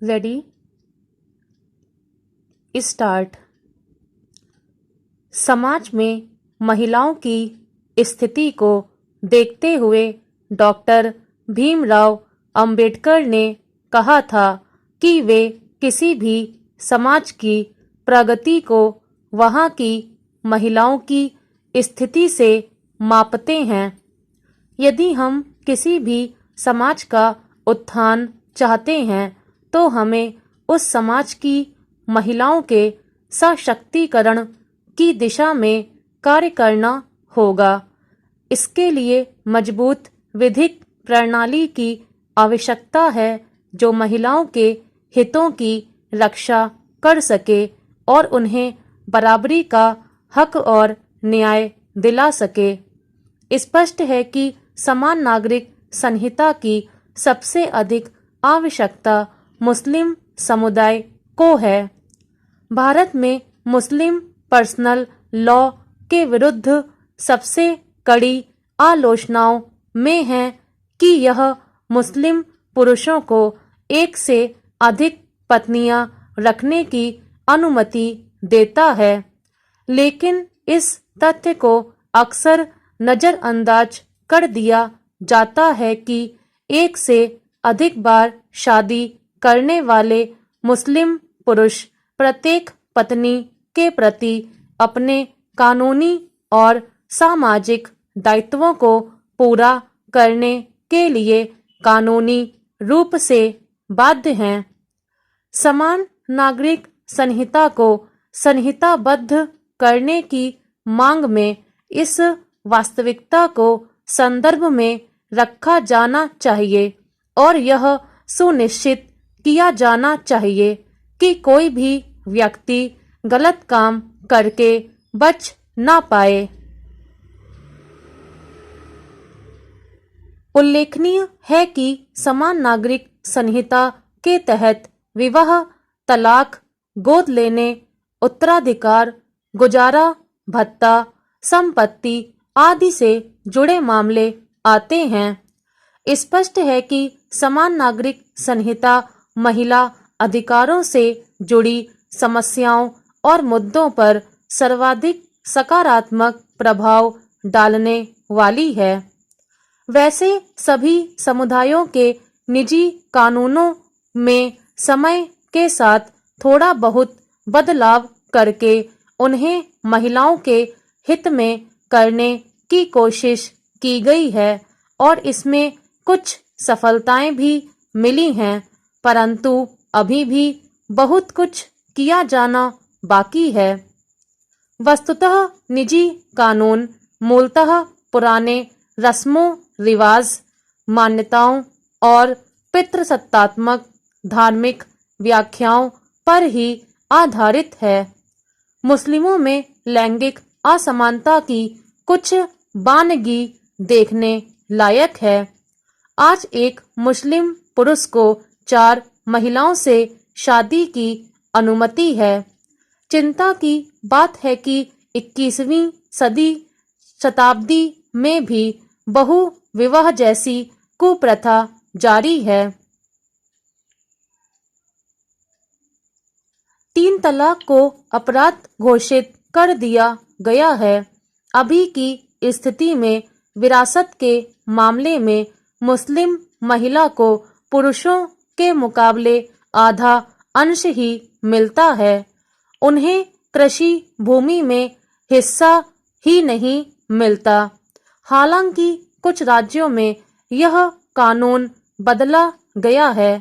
Ready start. समाज में महिलाओं की स्थिति को देखते हुए डॉक्टर भीमराव अंबेडकर ने कहा था कि वे किसी भी समाज की प्रगति को वहाँ की महिलाओं की स्थिति से मापते हैं। यदि हम किसी भी समाज का उत्थान चाहते हैं तो हमें उस समाज की महिलाओं के सशक्तिकरण की दिशा में कार्य करना होगा। इसके लिए मजबूत विधिक प्रणाली की आवश्यकता है जो महिलाओं के हितों की रक्षा कर सके और उन्हें बराबरी का हक और न्याय दिला सके। स्पष्ट है कि समान नागरिक संहिता की सबसे अधिक आवश्यकता मुस्लिम समुदाय को है। भारत में मुस्लिम पर्सनल लॉ के विरुद्ध सबसे कड़ी आलोचनाओं में है कि यह मुस्लिम पुरुषों को एक से अधिक पत्नियां रखने की अनुमति देता है, लेकिन इस तथ्य को अक्सर नजरअंदाज कर दिया जाता है कि एक से अधिक बार शादी करने वाले मुस्लिम पुरुष प्रत्येक पत्नी के प्रति अपने कानूनी और सामाजिक दायित्वों को पूरा करने के लिए कानूनी रूप से बाध्य हैं। समान नागरिक संहिता को संहिताबद्ध करने की मांग में इस वास्तविकता को संदर्भ में रखा जाना चाहिए और यह सुनिश्चित किया जाना चाहिए कि कोई भी व्यक्ति गलत काम करके बच ना पाए। उल्लेखनीय है कि समान नागरिक संहिता के तहत विवाह, तलाक, गोद लेने, उत्तराधिकार, गुजारा भत्ता, संपत्ति आदि से जुड़े मामले आते हैं। स्पष्ट है कि समान नागरिक संहिता महिला अधिकारों से जुड़ी समस्याओं और मुद्दों पर सर्वाधिक सकारात्मक प्रभाव डालने वाली है। वैसे सभी समुदायों के निजी कानूनों में समय के साथ थोड़ा बहुत बदलाव करके उन्हें महिलाओं के हित में करने की कोशिश की गई है और इसमें कुछ सफलताएं भी मिली हैं, परंतु अभी भी बहुत कुछ किया जाना बाकी है। वस्तुतः निजी कानून मूलतः पुराने रस्मों रिवाज, मान्यताओं और पितृसत्तात्मक धार्मिक व्याख्याओं पर ही आधारित है। मुस्लिमों में लैंगिक असमानता की कुछ बानगी देखने लायक है। आज एक मुस्लिम पुरुष को 4 महिलाओं से शादी की अनुमति है। चिंता की बात है कि 21वीं शताब्दी में भी बहु विवाह जैसी कुप्रथा जारी है। 3 तलाक को अपराध घोषित कर दिया गया है। अभी की स्थिति में विरासत के मामले में मुस्लिम महिला को पुरुषों के मुकाबले आधा अंश ही मिलता है। उन्हें कृषि भूमि में हिस्सा ही नहीं मिलता। हालांकि कुछ राज्यों में यह कानून बदला गया है।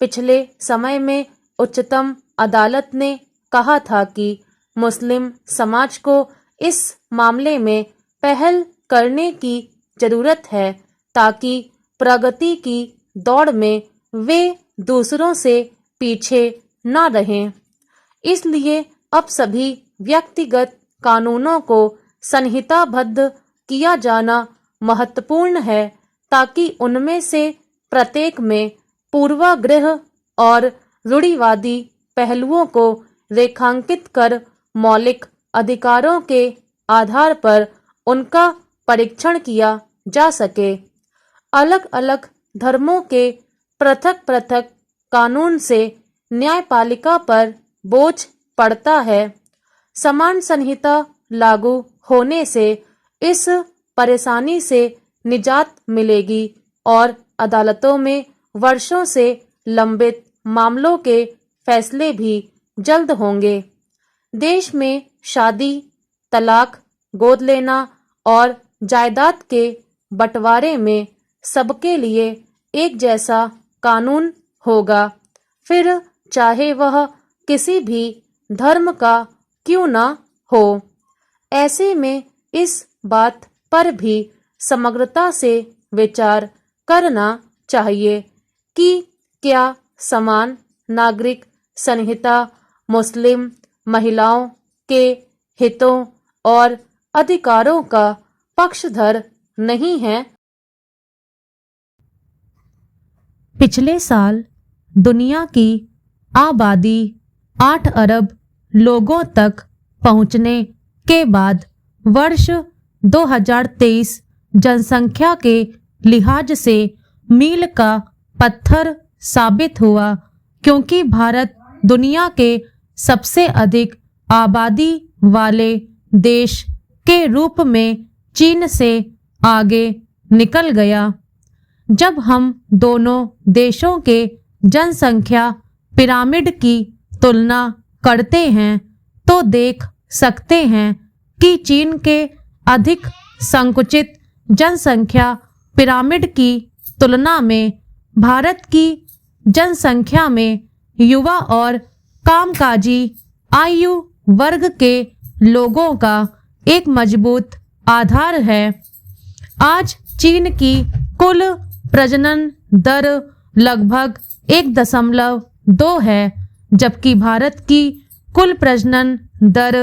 पिछले समय में उच्चतम अदालत ने कहा था कि मुस्लिम समाज को इस मामले में पहल करने की जरूरत है ताकि प्रगति की दौड़ में वे दूसरों से पीछे न रहें। इसलिए अब सभी व्यक्तिगत कानूनों को संहिताबद्ध किया जाना महत्वपूर्ण है ताकि उनमें से प्रत्येक में पूर्वाग्रह और रूढ़िवादी पहलुओं को रेखांकित कर मौलिक अधिकारों के आधार पर उनका परीक्षण किया जा सके। अलग अलग धर्मों के पृथक पृथक कानून से न्यायपालिका पर बोझ पड़ता है। समान संहिता लागू होने से इस परेशानी से निजात मिलेगी और अदालतों में वर्षों से लंबित मामलों के फैसले भी जल्द होंगे। देश में शादी, तलाक, गोद लेना और जायदाद के बंटवारे में सबके लिए एक जैसा कानून होगा, फिर चाहे वह किसी भी धर्म का क्यों ना हो। ऐसे में इस बात पर भी समग्रता से विचार करना चाहिए कि क्या समान नागरिक संहिता मुस्लिम महिलाओं के हितों और अधिकारों का पक्षधर नहीं है। पिछले साल दुनिया की आबादी 8 अरब लोगों तक पहुंचने के बाद वर्ष 2023 जनसंख्या के लिहाज से मील का पत्थर साबित हुआ, क्योंकि भारत दुनिया के सबसे अधिक आबादी वाले देश के रूप में चीन से आगे निकल गया। जब हम दोनों देशों के जनसंख्या पिरामिड की तुलना करते हैं तो देख सकते हैं कि चीन के अधिक संकुचित जनसंख्या पिरामिड की तुलना में भारत की जनसंख्या में युवा और कामकाजी आयु वर्ग के लोगों का एक मजबूत आधार है। आज चीन की कुल प्रजनन दर लगभग 1.2 है, जबकि भारत की कुल प्रजनन दर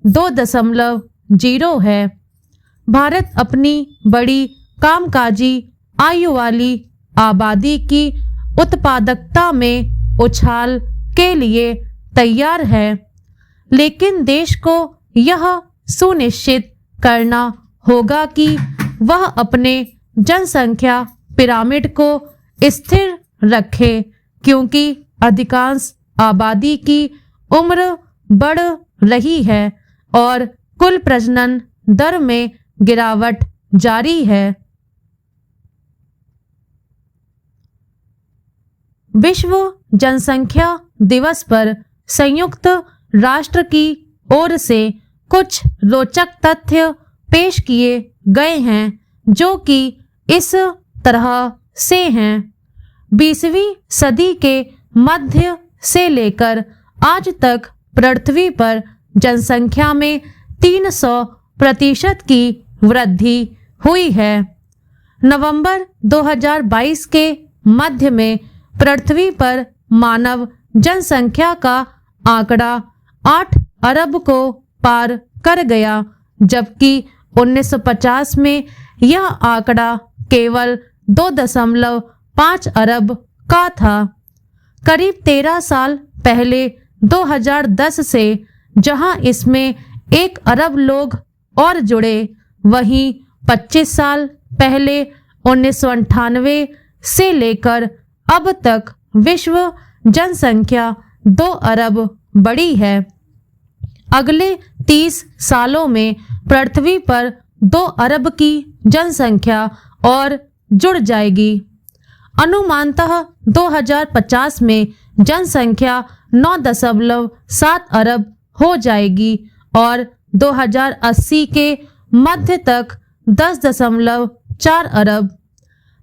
2.0 है। भारत अपनी बड़ी कामकाजी आयु वाली आबादी की उत्पादकता में उछाल के लिए तैयार है, लेकिन देश को यह सुनिश्चित करना होगा कि वह अपने जनसंख्या पिरामिड को स्थिर रखे, क्योंकि अधिकांश आबादी की उम्र बढ़ रही है और कुल प्रजनन दर में गिरावट जारी है। विश्व जनसंख्या दिवस पर संयुक्त राष्ट्र की ओर से कुछ रोचक तथ्य पेश किए गए हैं, जो कि इस तरह से हैं। 20वीं सदी के मध्य से लेकर आज तक पृथ्वी पर जनसंख्या में 300% की वृद्धि हुई है। नवंबर 2022 के मध्य में पृथ्वी पर मानव जनसंख्या का आंकड़ा 8 अरब को पार कर गया, जबकि 1950 में यह आंकड़ा केवल 2.5 अरब का था। करीब 13 साल पहले 2010 से जहां इसमें 1 अरब लोग और जुड़े, वहीं 25 साल पहले 1998 से लेकर अब तक विश्व जनसंख्या 2 अरब बढ़ी है। अगले 30 सालों में पृथ्वी पर 2 अरब की जनसंख्या और जुड़ जाएगी। अनुमानतः 2050 में जनसंख्या 9.7 अरब हो जाएगी और 2080 के मध्य तक 10.4 अरब।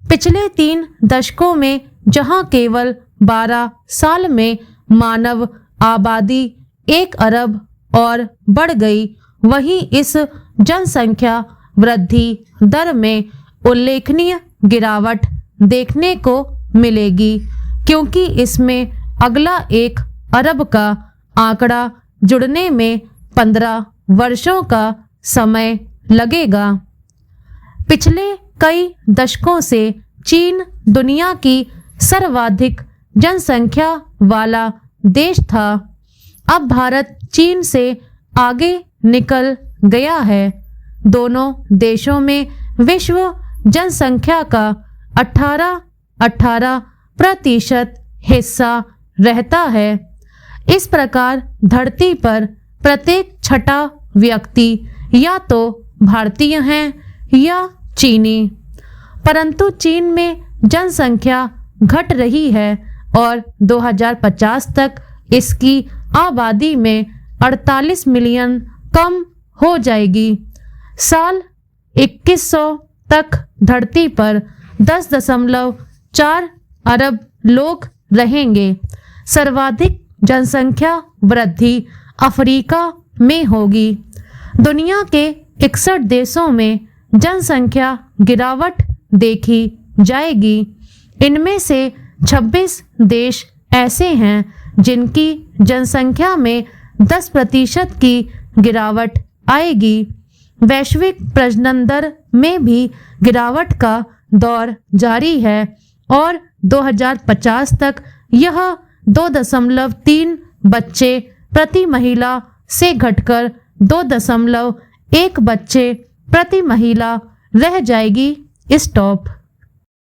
पिछले 3 दशकों में जहां केवल 12 साल में मानव आबादी 1 अरब और बढ़ गई, वहीं इस जनसंख्या वृद्धि दर में उल्लेखनीय गिरावट देखने को मिलेगी, क्योंकि इसमें अगला 1 अरब का आंकड़ा जुड़ने में 15 वर्षों का समय लगेगा। पिछले कई दशकों से चीन दुनिया की सर्वाधिक जनसंख्या वाला देश था। अब भारत चीन से आगे निकल गया है। दोनों देशों में विश्व जनसंख्या का 18% हिस्सा रहता है। इस प्रकार धरती पर प्रत्येक छठा व्यक्ति या तो भारतीय है या चीनी। परंतु चीन में जनसंख्या घट रही है और 2050 तक इसकी आबादी में 48 मिलियन कम हो जाएगी। साल 2100 तक धरती पर 10.4 अरब लोग रहेंगे। सर्वाधिक जनसंख्या वृद्धि अफ्रीका में होगी। दुनिया के 61 देशों में जनसंख्या गिरावट देखी जाएगी। इनमें से 26 देश ऐसे हैं जिनकी जनसंख्या में 10% की गिरावट आएगी। वैश्विक प्रजनन दर में भी गिरावट का दौर जारी है और 2050 तक यह 2.3 बच्चे प्रति महिला से घटकर 2.1 बच्चे प्रति महिला रह जाएगी। स्टॉप।